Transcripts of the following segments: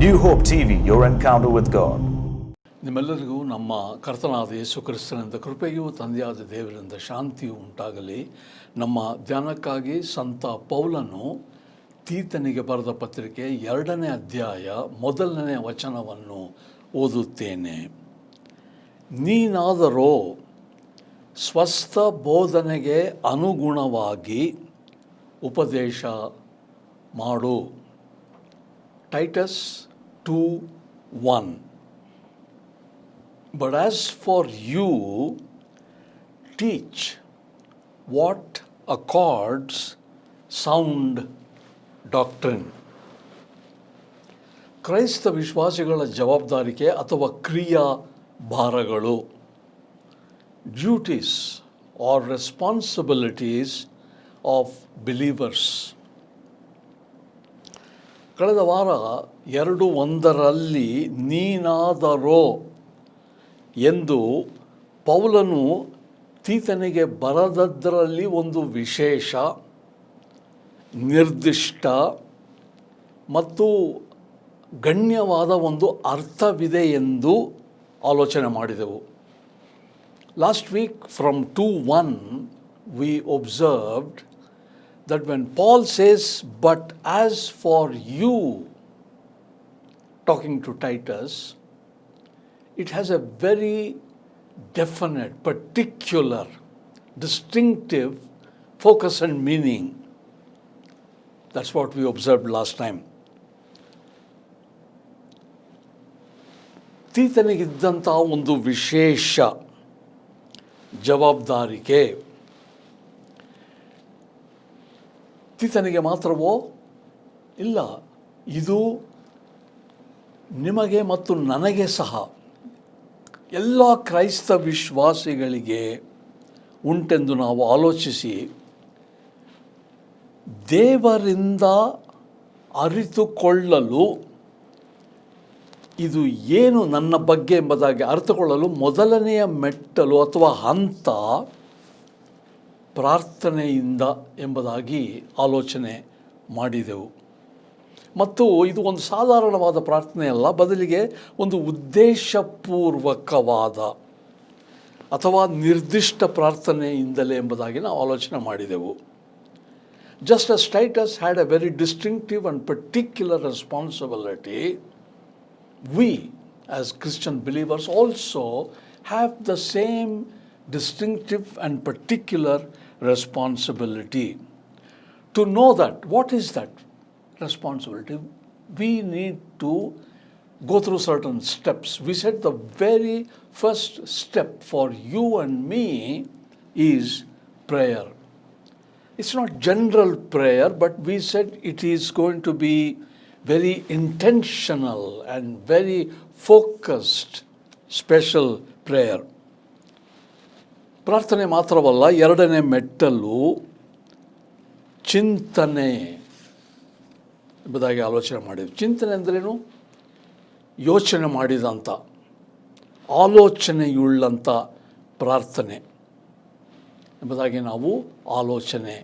New Hope TV, your encounter with God. ನಿಮ್ಮೆಲ್ಲರಿಗೂ ನಮ್ಮ ಕರ್ತನಾದ ಯೇಸು ಕ್ರಿಸ್ತನಿಂದ ಕೃಪೆಯೂ ತಂದೆಯಾದ ದೇವರಿಂದ ಶಾಂತಿಯೂ ಉಂಟಾಗಲಿ. ನಮ್ಮ ಧ್ಯಾನಕ್ಕಾಗಿ ಸಂತ ಪೌಲನು ತೀತನಿಗೆ ಬರೆದ ಪತ್ರಿಕೆ 2ನೇ ಅಧ್ಯಾಯ 1ನೇ ವಚನವನ್ನು ಓದುತ್ತೇನೆ. ನೀನಾದರೋ ಸ್ವಸ್ಥ ಬೋಧನೆಗೆ ಅನುಗುಣವಾಗಿ ಉಪದೇಶ ಮಾಡು. Titus 2:1. But as for you, teach what accords sound doctrine. ಕ್ರೈಸ್ತ ವಿಶ್ವಾಸಿಗಳ ಜವಾಬ್ದಾರಿಕೆ ಅಥವಾ ಕ್ರಿಯಾ ಭಾರಗಳು, duties or responsibilities of believers. ಕಳೆದ ವಾರ 2:1 ನೀನಾದರೋ ಎಂದು ಪೌಲನು ತೀತನಿಗೆ ಬರೆದದ್ದರಲ್ಲಿ ಒಂದು ವಿಶೇಷ, ನಿರ್ದಿಷ್ಟ ಮತ್ತು ಗಣ್ಯವಾದ ಒಂದು ಅರ್ಥವಿದೆ ಎಂದು ಆಲೋಚನೆ ಮಾಡಿದೆವು. Last week from 2:1 we observed that when Paul says, but as for you, talking to Titus, it has a very definite, particular, distinctive focus and meaning. That's what we observed last time. ತೀತನಿಗಿದ್ದಂಥ ಒಂದು ವಿಶೇಷ ಜವಾಬ್ದಾರಿಕೆ ತೀತನಿಗೆ ಮಾತ್ರವೋ? ಇಲ್ಲ, ಇದು ನಿಮಗೆ ಮತ್ತು ನನಗೆ ಸಹ, ಎಲ್ಲ ಕ್ರೈಸ್ತ ವಿಶ್ವಾಸಿಗಳಿಗೆ ಉಂಟೆಂದು ನಾವು ಆಲೋಚಿಸಿ ದೇವರಿಂದ ಅರಿತುಕೊಳ್ಳಲು, ಇದು ಏನು ನನ್ನ ಬಗ್ಗೆ ಎಂಬುದಾಗಿ ಅರಿತುಕೊಳ್ಳಲು ಮೊದಲನೆಯ ಮೆಟ್ಟಲು ಅಥವಾ ಹಂತ ಪ್ರಾರ್ಥನೆಯಿಂದ ಎಂಬುದಾಗಿ ಆಲೋಚನೆ ಮಾಡಿದೆವು. ಮತ್ತು ಇದು ಒಂದು ಸಾಧಾರಣವಾದ ಪ್ರಾರ್ಥನೆ ಅಲ್ಲ, ಬದಲಿಗೆ ಒಂದು ಉದ್ದೇಶಪೂರ್ವಕವಾದ ಅಥವಾ ನಿರ್ದಿಷ್ಟ ಪ್ರಾರ್ಥನೆಯಿಂದಲೇ ಎಂಬುದಾಗಿ ನಾವು ಆಲೋಚನೆ ಮಾಡಿದೆವು. Just as Titus had a very distinctive and particular responsibility, we as Christian believers also have the same distinctive and particular responsibility. To know that, what is that responsibility? We need to go through certain steps. We said the very first step for you and me is prayer. It's not general prayer, but we said it is going to be very intentional and very focused, special prayer. ಪ್ರಾರ್ಥನೆ ಮಾತ್ರವಲ್ಲ, 2ನೇ ಮೆಟ್ಟಲು ಚಿಂತನೆ ಎಂಬುದಾಗಿ ಆಲೋಚನೆ ಮಾಡಿದ್ವಿ. ಚಿಂತನೆ ಅಂದ್ರೇನು? ಯೋಚನೆ ಮಾಡಿದಂಥ, ಆಲೋಚನೆಯುಳ್ಳಂಥ ಪ್ರಾರ್ಥನೆ ಎಂಬುದಾಗಿ ನಾವು ಆಲೋಚನೆ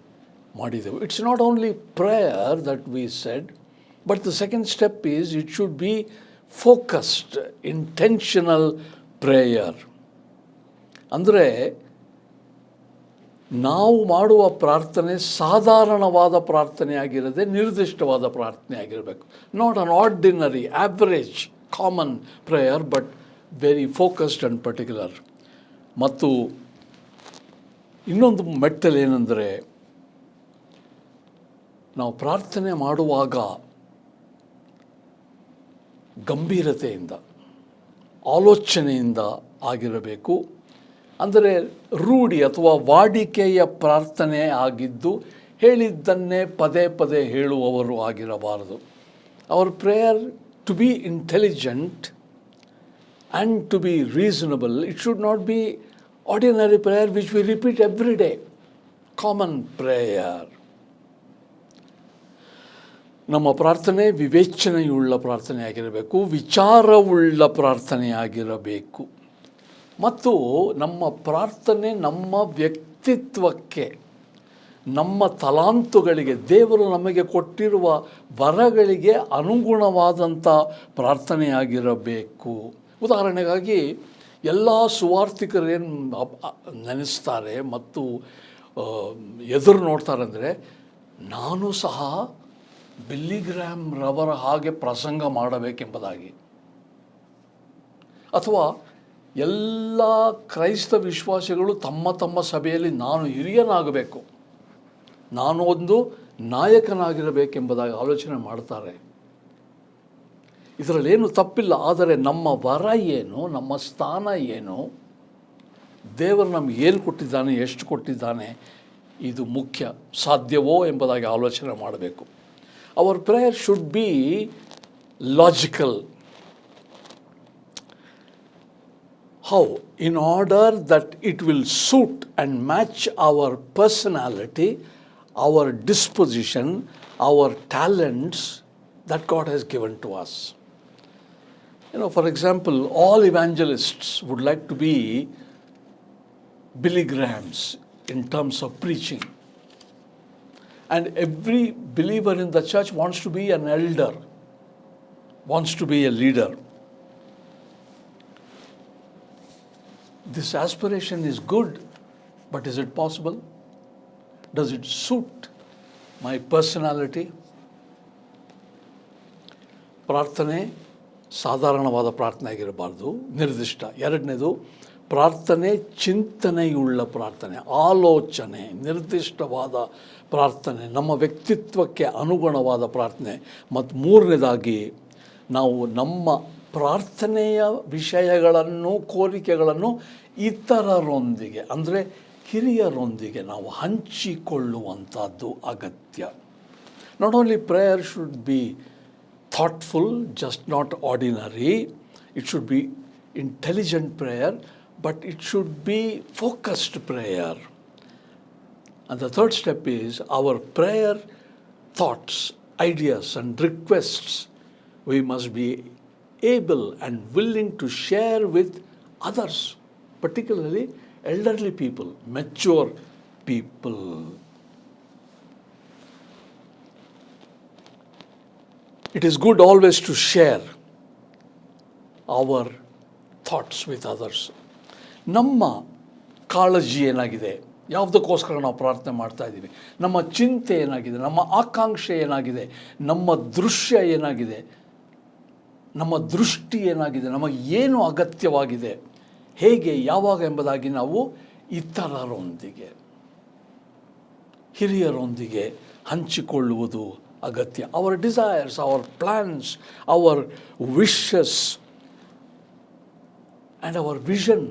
ಮಾಡಿದೆವು. It's not only prayer that we said, but the second step is it should be focused, intentional prayer. ಅಂದರೆ ನಾವು ಮಾಡುವ ಪ್ರಾರ್ಥನೆ ಸಾಧಾರಣವಾದ ಪ್ರಾರ್ಥನೆಯಾಗಿರದೆ ನಿರ್ದಿಷ್ಟವಾದ ಪ್ರಾರ್ಥನೆಯಾಗಿರಬೇಕು. Not an ordinary, average, common prayer, but very focused and particular. ಮತ್ತು ಇನ್ನೊಂದು ಮೆಟ್ಟಲೇನೆಂದರೆ, ನಾವು ಪ್ರಾರ್ಥನೆ ಮಾಡುವಾಗ ಗಂಭೀರತೆಯಿಂದ, ಆಲೋಚನೆಯಿಂದ ಆಗಿರಬೇಕು. ಅಂದರೆ ರೂಢಿ ಅಥವಾ ವಾಡಿಕೆಯ ಪ್ರಾರ್ಥನೆ ಆಗಿದ್ದು ಹೇಳಿದ್ದನ್ನೇ ಪದೇ ಪದೇ ಹೇಳುವವರು ಆಗಿರಬಾರದು. Our prayer to be intelligent and to be reasonable. It should not be ordinary prayer which we repeat every day. Common prayer. ನಮ್ಮ ಪ್ರಾರ್ಥನೆ ವಿವೇಚನೆಯುಳ್ಳ ಪ್ರಾರ್ಥನೆಯಾಗಿರಬೇಕು, ವಿಚಾರವುಳ್ಳ ಪ್ರಾರ್ಥನೆಯಾಗಿರಬೇಕು. ಮತ್ತು ನಮ್ಮ ಪ್ರಾರ್ಥನೆ ನಮ್ಮ ವ್ಯಕ್ತಿತ್ವಕ್ಕೆ, ನಮ್ಮ ತಲಾಂತುಗಳಿಗೆ, ದೇವರು ನಮಗೆ ಕೊಟ್ಟಿರುವ ವರಗಳಿಗೆ ಅನುಗುಣವಾದಂಥ ಪ್ರಾರ್ಥನೆಯಾಗಿರಬೇಕು. ಉದಾಹರಣೆಗಾಗಿ ಎಲ್ಲ ಸುವಾರ್ತಿಕರೇನು ನೆನೆಸ್ತಾರೆ ಮತ್ತು ಎದುರು ನೋಡ್ತಾರೆ ಅಂದರೆ, ನಾನು ಸಹ ಬಿಲ್ಲಿ ಗ್ರಾಹಂ ರವರ ಹಾಗೆ ಪ್ರಸಂಗ ಮಾಡಬೇಕೆಂಬುದಾಗಿ, ಅಥವಾ ಎಲ್ಲ ಕ್ರೈಸ್ತ ವಿಶ್ವಾಸಿಗಳು ತಮ್ಮ ತಮ್ಮ ಸಭೆಯಲ್ಲಿ ನಾನು ಹಿರಿಯನಾಗಬೇಕು, ನಾನು ಒಂದು ನಾಯಕನಾಗಿರಬೇಕೆಂಬುದಾಗಿ ಆಲೋಚನೆ ಮಾಡ್ತಾರೆ. ಇದರಲ್ಲೇನು ತಪ್ಪಿಲ್ಲ. ಆದರೆ ನಮ್ಮ ವರ ಏನು, ನಮ್ಮ ಸ್ಥಾನ ಏನು, ದೇವರು ನಮ್ಗೆ ಏನು ಕೊಟ್ಟಿದ್ದಾನೆ, ಎಷ್ಟು ಕೊಟ್ಟಿದ್ದಾನೆ, ಇದು ಮುಖ್ಯ, ಸಾಧ್ಯವೋ ಎಂಬುದಾಗಿ ಆಲೋಚನೆ ಮಾಡಬೇಕು. Our prayer should be logical. How? In order that it will suit and match our personality, our disposition, our talents that God has given to us. For example, all evangelists would like to be Billy Grahams in terms of preaching. And every believer in the church wants to be an elder, wants to be a leader. This aspiration is good, but is it possible? Does it suit my personality? ಪ್ರಾರ್ಥನೆ ಸಾಧಾರಣವಾದ ಪ್ರಾರ್ಥನೆ ಆಗಿರಬಾರ್ದು, ನಿರ್ದಿಷ್ಟ. ಎರಡನೇದು, ಪ್ರಾರ್ಥನೆ ಚಿಂತನೆಯುಳ್ಳ ಪ್ರಾರ್ಥನೆ, ಆಲೋಚನೆ, ನಿರ್ದಿಷ್ಟವಾದ ಪ್ರಾರ್ಥನೆ, ನಮ್ಮ ವ್ಯಕ್ತಿತ್ವಕ್ಕೆ ಅನುಗುಣವಾದ ಪ್ರಾರ್ಥನೆ. ಮತ್ತು ಮೂರನೇದಾಗಿ, ನಾವು ನಮ್ಮ ಪ್ರಾರ್ಥನೆಯ ವಿಷಯಗಳನ್ನು, ಕೋರಿಕೆಗಳನ್ನು ಇತರರೊಂದಿಗೆ, ಅಂದರೆ ಹಿರಿಯರೊಂದಿಗೆ ನಾವು ಹಂಚಿಕೊಳ್ಳುವಂಥದ್ದು ಅಗತ್ಯ. Not only prayer should B thoughtful, just not ordinary. It should B intelligent prayer, but it should be focused prayer. And the third step is our prayer thoughts, ideas and requests we must be able and willing to share with others, particularly elderly people, mature people. It is good always to share our thoughts with others. ನಮ್ಮ ಕಾಳಜಿ ಏನಾಗಿದೆ, ಯಾವುದಕ್ಕೋಸ್ಕರ ನಾವು ಪ್ರಾರ್ಥನೆ ಮಾಡ್ತಾ ಇದ್ದೀವಿ, ನಮ್ಮ ಚಿಂತೆ ಏನಾಗಿದೆ, ನಮ್ಮ ಆಕಾಂಕ್ಷೆ ಏನಾಗಿದೆ, ನಮ್ಮ ದೃಶ್ಯ ಏನಾಗಿದೆ, ನಮ್ಮ ದೃಷ್ಟಿ ಏನಾಗಿದೆ, ನಮಗೆ ಏನು ಅಗತ್ಯವಾಗಿದೆ, ಹೇಗೆ, ಯಾವಾಗ ಎಂಬುದಾಗಿ ನಾವು ಇತರರೊಂದಿಗೆ, ಹಿರಿಯರೊಂದಿಗೆ ಹಂಚಿಕೊಳ್ಳುವುದು ಅಗತ್ಯ. Our desires, our plans, our wishes and our vision,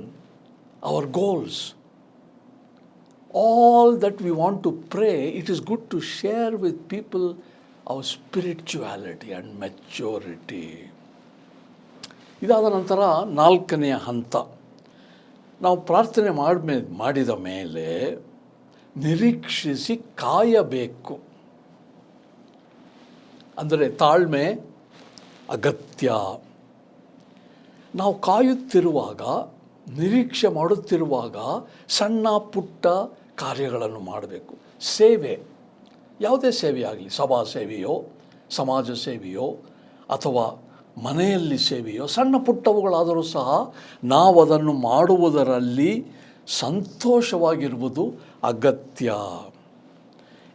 our goals, all that we want to pray, it is good to share with people our spirituality and maturity. ಇದಾದ ನಂತರ ನಾಲ್ಕನೆಯ ಹಂತ, ನಾವು ಪ್ರಾರ್ಥನೆ ಮಾಡಿದ ಮೇಲೆ ನಿರೀಕ್ಷಿಸಿ ಕಾಯಬೇಕು. ಅಂದರೆ ತಾಳ್ಮೆ ಅಗತ್ಯ. ನಾವು ಕಾಯುತ್ತಿರುವಾಗ, ನಿರೀಕ್ಷೆ ಮಾಡುತ್ತಿರುವಾಗ ಸಣ್ಣ ಪುಟ್ಟ ಕಾರ್ಯಗಳನ್ನು ಮಾಡಬೇಕು. ಸೇವೆ, ಯಾವುದೇ ಸೇವೆಯಾಗಲಿ, ಸಭಾ ಸೇವೆಯೋ, ಸಮಾಜ ಸೇವೆಯೋ, ಅಥವಾ ಮನೆಯಲ್ಲಿ ಸೇವೆಯೋ, ಸಣ್ಣ ಪುಟ್ಟವುಗಳಾದರೂ ಸಹ ನಾವು ಅದನ್ನು ಮಾಡುವುದರಲ್ಲಿ ಸಂತೋಷವಾಗಿರುವುದು ಅಗತ್ಯ.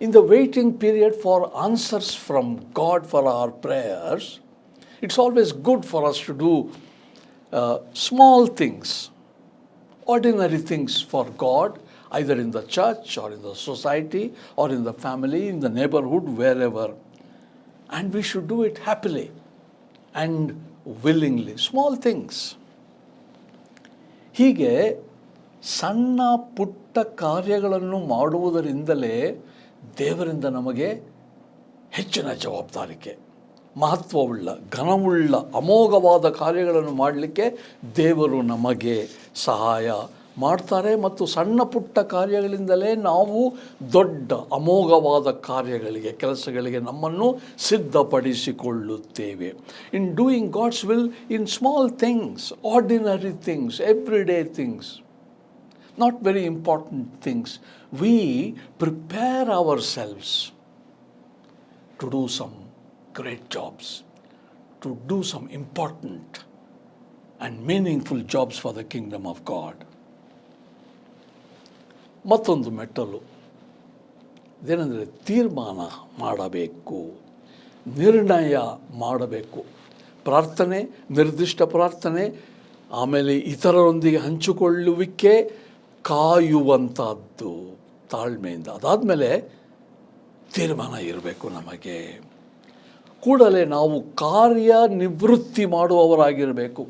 In the waiting period for answers from God for our prayers, it's always good for us to do small things, ordinary things for God, either in the church or in the society or in the family, in the neighborhood, wherever. And we should do it happily and willingly. Small things. ಹೀಗೆ ಸಣ್ಣ ಪುಟ್ಟ ಕಾರ್ಯಗಳನ್ನು ಮಾಡುವುದರಿಂದಲೇ ದೇವರಿಂದ ನಮಗೆ ಹೆಚ್ಚಿನ ಜವಾಬ್ದಾರಿಕೆ, ಮಹತ್ವವುಳ್ಳ, ಘನವುಳ್ಳ, ಅಮೋಘವಾದ ಕಾರ್ಯಗಳನ್ನು ಮಾಡಲಿಕ್ಕೆ ದೇವರು ನಮಗೆ ಸಹಾಯ ಮಾಡ್ತಾರೆ. ಮತ್ತು ಸಣ್ಣ ಪುಟ್ಟ ಕಾರ್ಯಗಳಿಂದಲೇ ನಾವು ದೊಡ್ಡ ಅಮೋಘವಾದ ಕಾರ್ಯಗಳಿಗೆ, ಕೆಲಸಗಳಿಗೆ ನಮ್ಮನ್ನು ಸಿದ್ಧಪಡಿಸಿಕೊಳ್ಳುತ್ತೇವೆ. In doing God's will in small things, ordinary things, everyday things. not very important things. We prepare ourselves to do some great jobs, to do some important and meaningful jobs for the kingdom of God. ಮತ್ತೊಂದು ಮೆಟ್ಟಲು ಇದೇನೆಂದರೆ ತೀರ್ಮಾನ ಮಾಡಬೇಕು, ನಿರ್ಣಯ ಮಾಡಬೇಕು. ಪ್ರಾರ್ಥನೆ, ನಿರ್ದಿಷ್ಟ ಪ್ರಾರ್ಥನೆ, ಆಮೇಲೆ ಇತರರೊಂದಿಗೆ ಹಂಚಿಕೊಳ್ಳುವಿಕೆ, ಕಾಯುವಂಥದ್ದು ತಾಳ್ಮೆಯಿಂದ. ಅದಾದಮೇಲೆ ತೀರ್ಮಾನ ಇರಬೇಕು ನಮಗೆ. ಕೂಡಲೇ ನಾವು ಕಾರ್ಯನಿವೃತ್ತಿ ಮಾಡುವವರಾಗಿರಬೇಕು,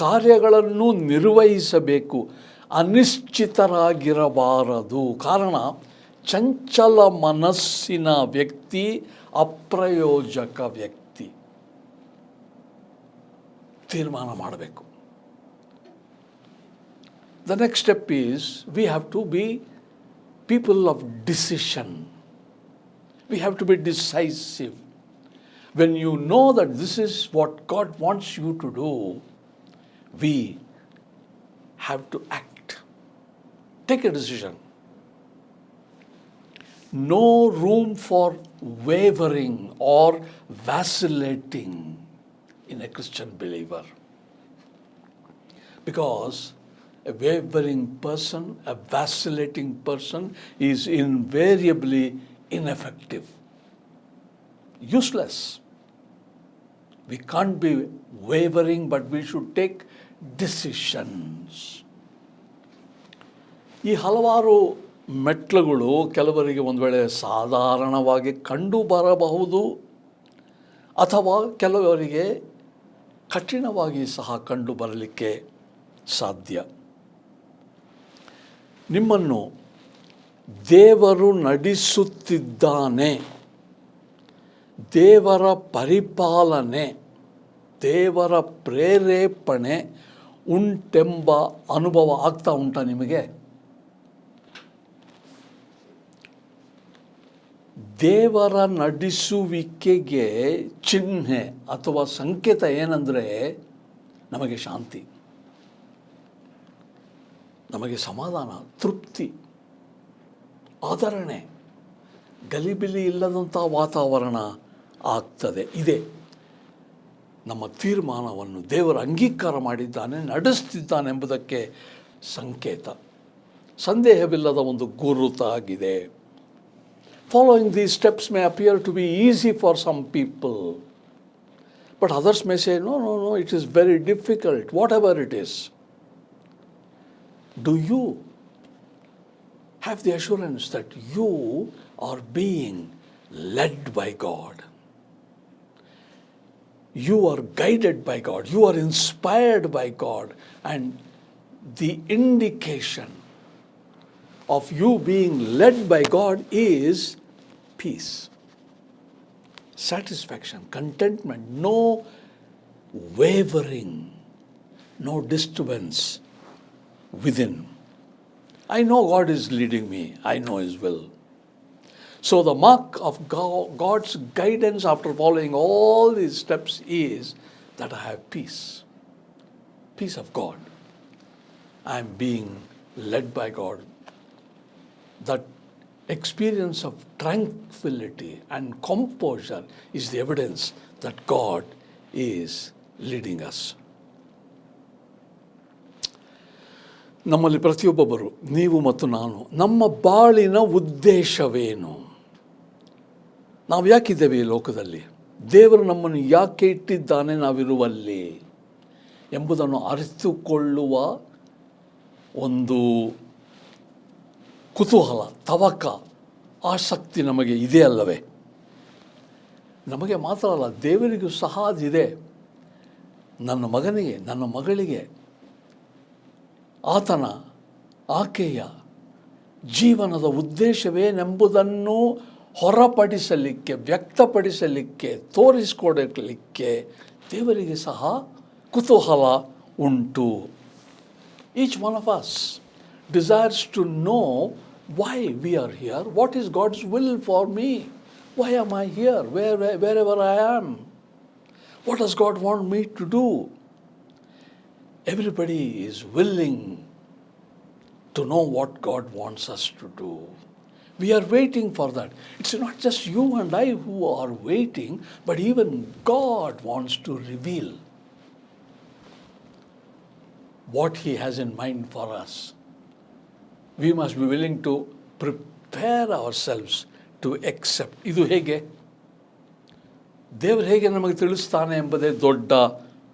ಕಾರ್ಯಗಳನ್ನು ನಿರ್ವಹಿಸಬೇಕು, ಅನಿಶ್ಚಿತರಾಗಿರಬಾರದು. ಕಾರಣ, ಚಂಚಲ ಮನಸ್ಸಿನ ವ್ಯಕ್ತಿ ಅಪ್ರಯೋಜಕ ವ್ಯಕ್ತಿ. ತೀರ್ಮಾನ ಮಾಡಬೇಕು. The next step is we have to be people of decision. We have to be decisive. When you know that this is what God wants you to do, we have to act. Take a decision. No room for wavering or vacillating in a Christian believer. Because a wavering person, a vacillating person is invariably ineffective, useless. We can't be wavering, but we should take decisions. ಈ ಹಲವಾರು ಮೆಟ್ಲುಗಳು ಕೆಲವರಿಗೆ ಒಂದು ವೇಳೆ ಸಾಧಾರಣವಾಗಿ ಕಂಡು ಬರಬಹುದು, ಅಥವಾ ಕೆಲವರಿಗೆ ಕಠಿಣವಾಗಿ ಸಹ ಕಂಡು ಬರಲಿಕ್ಕೆ ಸಾಧ್ಯ. ನಿಮ್ಮನ್ನು ದೇವರು ನಡೆಸುತ್ತಿದ್ದಾನೆ, ದೇವರ ಪರಿಪಾಲನೆ, ದೇವರ ಪ್ರೇರೇಪಣೆ ಉಂಟೆಂಬ ಅನುಭವ ಆಗ್ತಾ ಉಂಟಾ ನಿಮಗೆ? ದೇವರ ನಡೆಸುವಿಕೆಗೆ ಚಿಹ್ನೆ ಅಥವಾ ಸಂಕೇತ ಏನಂದರೆ ನಮಗೆ ಶಾಂತಿ, ನಮಗೆ ಸಮಾಧಾನ, ತೃಪ್ತಿ, ಆದರಣೆ, ಗಲಿಬಿಲಿ ಇಲ್ಲದಂಥ ವಾತಾವರಣ ಆಗ್ತದೆ. ಇದೆ ನಮ್ಮ ತೀರ್ಮಾನವನ್ನು ದೇವರು ಅಂಗೀಕಾರ ಮಾಡಿದ್ದಾನೆ, ನಡೆಸ್ತಿದ್ದಾನೆ ಎಂಬುದಕ್ಕೆ ಸಂಕೇತ, ಸಂದೇಹವಿಲ್ಲದ ಒಂದು ಗುರುತಾಗಿದೆ. Following these steps may appear to be easy for some people, but others may say, no, it is very difficult, whatever it is. Do you have the assurance that you are being led by God? You are guided by God, you are inspired by God, and the indication of you being led by God is peace, satisfaction, contentment, no wavering, no disturbance within. I know God is leading me, I know His will. So the mark of God's guidance after following all these steps is that I have peace, peace of God. I am being led by God. That experience of tranquility and composure is the evidence that God is leading us. ನಮ್ಮಲ್ಲಿ ಪ್ರತಿಯೊಬ್ಬೊಬ್ಬರು, ನೀವು ಮತ್ತು ನಾನು, ನಮ್ಮ ಬಾಳಿನ ಉದ್ದೇಶವೇನು? ನಾವು ಯಾಕಿದ್ದೇವೆ ಈ ಲೋಕದಲ್ಲಿ? ದೇವರು ನಮ್ಮನ್ನು ಯಾಕೆ ಇಟ್ಟಿದ್ದಾನೆ ನಾವಿರುವಲ್ಲಿ ಎಂಬುದನ್ನು ಅರಿತುಕೊಳ್ಳುವ ಒಂದು ಕುತೂಹಲ, ತವಕ, ಆಸಕ್ತಿ ನಮಗೆ ಇದೆ ಅಲ್ಲವೇ? ನಮಗೆ ಮಾತ್ರ ಅಲ್ಲ, ದೇವರಿಗೂ ಸಹ ಅದಿದೆ. ನನ್ನ ಮಗನಿಗೆ, ನನ್ನ ಮಗಳಿಗೆ ಆಕೆಯ ಜೀವನದ ಉದ್ದೇಶವೇನೆಂಬುದನ್ನು ಹೊರಪಡಿಸಲಿಕ್ಕೆ, ವ್ಯಕ್ತಪಡಿಸಲಿಕ್ಕೆ, ತೋರಿಸಿಕೊಡಲಿಕ್ಕೆ ದೇವರಿಗೆ ಸಹ ಕುತೂಹಲ ಉಂಟು. Each one of us desires to know why we are here, what is God's will for me, why am I here, wherever I am, what does God want me to do? Everybody is willing to know what God wants us to do. We are waiting for that. It's not just you and I who are waiting, but even God wants to reveal what He has in mind for us. We must be willing to prepare ourselves to accept. ಇದು ಹೇಗೆ? ದೇವರು ಹೇಗೆ ನಮಗೆ ತಿಳಿಸ್ತಾನೆ ಎಂಬುದೇ ದೊಡ್ಡ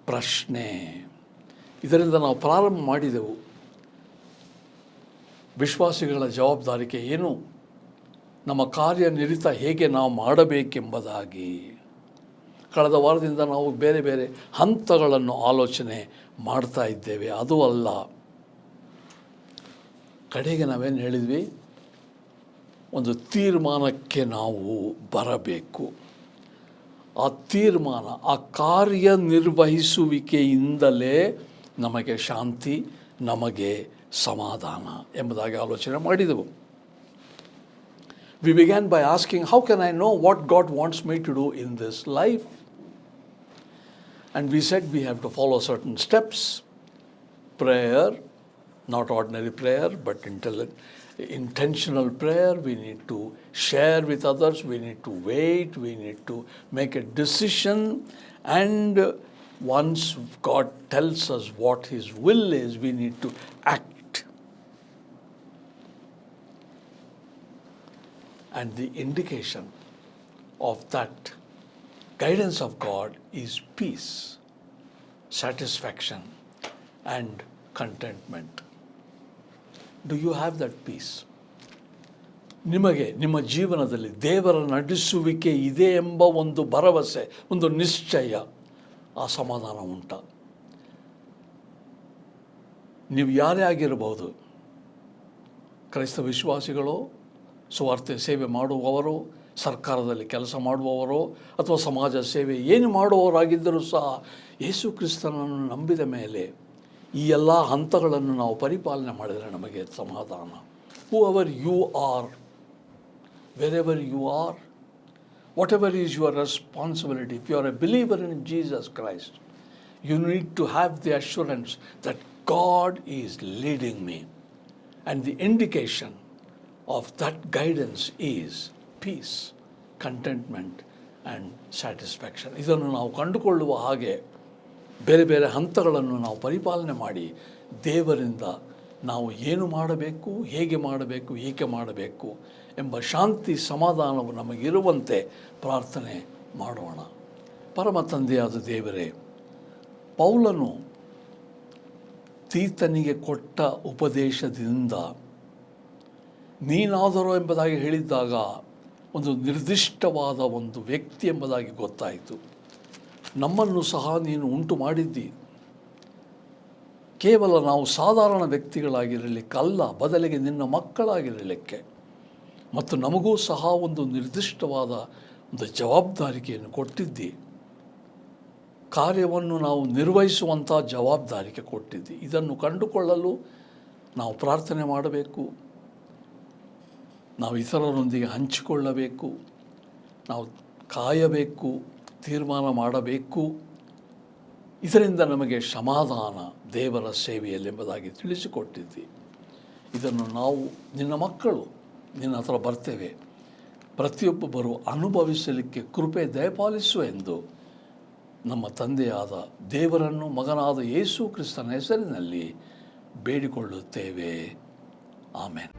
ಪ್ರಶ್ನೆ. ಇದರಿಂದ ನಾವು ಪ್ರಾರಂಭ ಮಾಡಿದೆವು. ವಿಶ್ವಾಸಿಗಳ ಜವಾಬ್ದಾರಿಕೆ ಏನು? ನಮ್ಮ ಕಾರ್ಯನಿರತ ಹೇಗೆ ನಾವು ಮಾಡಬೇಕೆಂಬುದಾಗಿ ಕಳೆದ ವಾರದಿಂದ ನಾವು ಬೇರೆ ಬೇರೆ ಹಂತಗಳನ್ನು ಆಲೋಚನೆ ಮಾಡ್ತಾ ಇದ್ದೇವೆ. ಅದು ಅಲ್ಲ, ಕಡೆಗೆ ನಾವೇನು ಹೇಳಿದ್ವಿ? ಒಂದು ತೀರ್ಮಾನಕ್ಕೆ ನಾವು ಬರಬೇಕು. ಆ ತೀರ್ಮಾನ, ಆ ಕಾರ್ಯನಿರ್ವಹಿಸುವಿಕೆಯಿಂದಲೇ ನಮಗೆ ಶಾಂತಿ, ನಮಗೆ ಸಮಾಧಾನ ಎಂಬುದಾಗಿ ಆಲೋಚನೆ ಮಾಡಿದೆವು. We began by asking, how can I know what God wants me to do in this life? And we said we have to follow certain steps. Prayer, not ordinary prayer, but intentional prayer. We need to share with others. We need to wait. We need to make a decision. And once God tells us what His will is, we need to act. And the indication of that guidance of God is peace, satisfaction, and contentment. Do you have that peace? ನಿಮಗೆ ನಿಮ್ಮ ಜೀವನದಲ್ಲಿ ದೇವರ ನಡೆಸುವಿಕೆ ಇದೆ ಎಂಬ ಒಂದು ಭರವಸೆ, ಒಂದು ನಿಶ್ಚಯ, ಆ ಸಮಾಧಾನ ಉಂಟ? ನೀವು ಯಾರೇ ಆಗಿರಬಹುದು, ಕ್ರೈಸ್ತ ವಿಶ್ವಾಸಿಗಳು, ಸುವಾರ್ತೆ ಸೇವೆ ಮಾಡುವವರು, ಸರ್ಕಾರದಲ್ಲಿ ಕೆಲಸ ಮಾಡುವವರು, ಅಥವಾ ಸಮಾಜ ಸೇವೆ ಏನು ಮಾಡುವವರಾಗಿದ್ದರೂ ಸಹ ಯೇಸು ಕ್ರಿಸ್ತನನ್ನು ನಂಬಿದ ಮೇಲೆ ಈ ಎಲ್ಲ ಹಂತಗಳನ್ನು ನಾವು ಪರಿಪಾಲನೆ ಮಾಡಿದರೆ ನಮಗೆ ಸಮಾಧಾನ. Whoever you are, wherever you are, whatever is your responsibility, if you are a believer in Jesus Christ, you need to have the assurance that God is leading me. And the indication of that guidance is peace, contentment, and satisfaction. ಇದನ್ನು ನಾವು ಕಂಡುಕೊಳ್ಳುವ ಹಾಗೆ ಬೇರೆ ಬೇರೆ ಹಂತಗಳನ್ನು ನಾವು ಪರಿಪಾಲನೆ ಮಾಡಿ ದೇವರಿಂದ ನಾವು ಏನು ಮಾಡಬೇಕು, ಹೇಗೆ ಮಾಡಬೇಕು, ಏಕೆ ಮಾಡಬೇಕು ಎಂಬ ಶಾಂತಿ ಸಮಾಧಾನವು ನಮಗಿರುವಂತೆ ಪ್ರಾರ್ಥನೆ ಮಾಡೋಣ. ಪರಮ ತಂದೆಯಾದ ದೇವರೇ, ಪೌಲನು ತೀತನಿಗೆ ಕೊಟ್ಟ ಉಪದೇಶದಿಂದ ನೀನಾದರೋ ಎಂಬುದಾಗಿ ಹೇಳಿದ್ದಾಗ ಒಂದು ನಿರ್ದಿಷ್ಟವಾದ ಒಂದು ವ್ಯಕ್ತಿ ಎಂಬುದಾಗಿ ಗೊತ್ತಾಯಿತು. ನಮ್ಮನ್ನು ಸಹ ನೀನು ಉಂಟು ಮಾಡಿದ್ದಿ. ಕೇವಲ ನಾವು ಸಾಧಾರಣ ವ್ಯಕ್ತಿಗಳಾಗಿರಲಿಕ್ಕಲ್ಲ, ಬದಲಿಗೆ ನಿನ್ನ ಮಕ್ಕಳಾಗಿರಲಿಕ್ಕೆ. ಮತ್ತು ನಮಗೂ ಸಹ ಒಂದು ನಿರ್ದಿಷ್ಟವಾದ ಒಂದು ಜವಾಬ್ದಾರಿಕೆಯನ್ನು ಕೊಟ್ಟಿದ್ದಿ. ಕಾರ್ಯವನ್ನು ನಾವು ನಿರ್ವಹಿಸುವಂಥ ಜವಾಬ್ದಾರಿಕೆ ಕೊಟ್ಟಿದ್ದಿ. ಇದನ್ನು ಕಂಡುಕೊಳ್ಳಲು ನಾವು ಪ್ರಾರ್ಥನೆ ಮಾಡಬೇಕು, ನಾವು ಇತರರೊಂದಿಗೆ ಹಂಚಿಕೊಳ್ಳಬೇಕು, ನಾವು ಕಾಯಬೇಕು, ತೀರ್ಮಾನ ಮಾಡಬೇಕು. ಇದರಿಂದ ನಮಗೆ ಸಮಾಧಾನ ದೇವರ ಸೇವೆಯಲ್ಲಿ ಎಂಬುದಾಗಿ ತಿಳಿಸಿಕೊಟ್ಟಿದ್ದಿ. ಇದನ್ನು ನಾವು ನಿನ್ನ ಮಕ್ಕಳು ನಿನ್ನ ಹತ್ರ ಬರ್ತೇವೆ, ಪ್ರತಿಯೊಬ್ಬರು ಅನುಭವಿಸಲಿಕ್ಕೆ ಕೃಪೆ ದಯಪಾಲಿಸು ಎಂದು ನಮ್ಮ ತಂದೆಯಾದ ದೇವರನ್ನು ಮಗನಾದ ಯೇಸು ಕ್ರಿಸ್ತನ ಹೆಸರಿನಲ್ಲಿ ಬೇಡಿಕೊಳ್ಳುತ್ತೇವೆ. ಆಮೆನ್.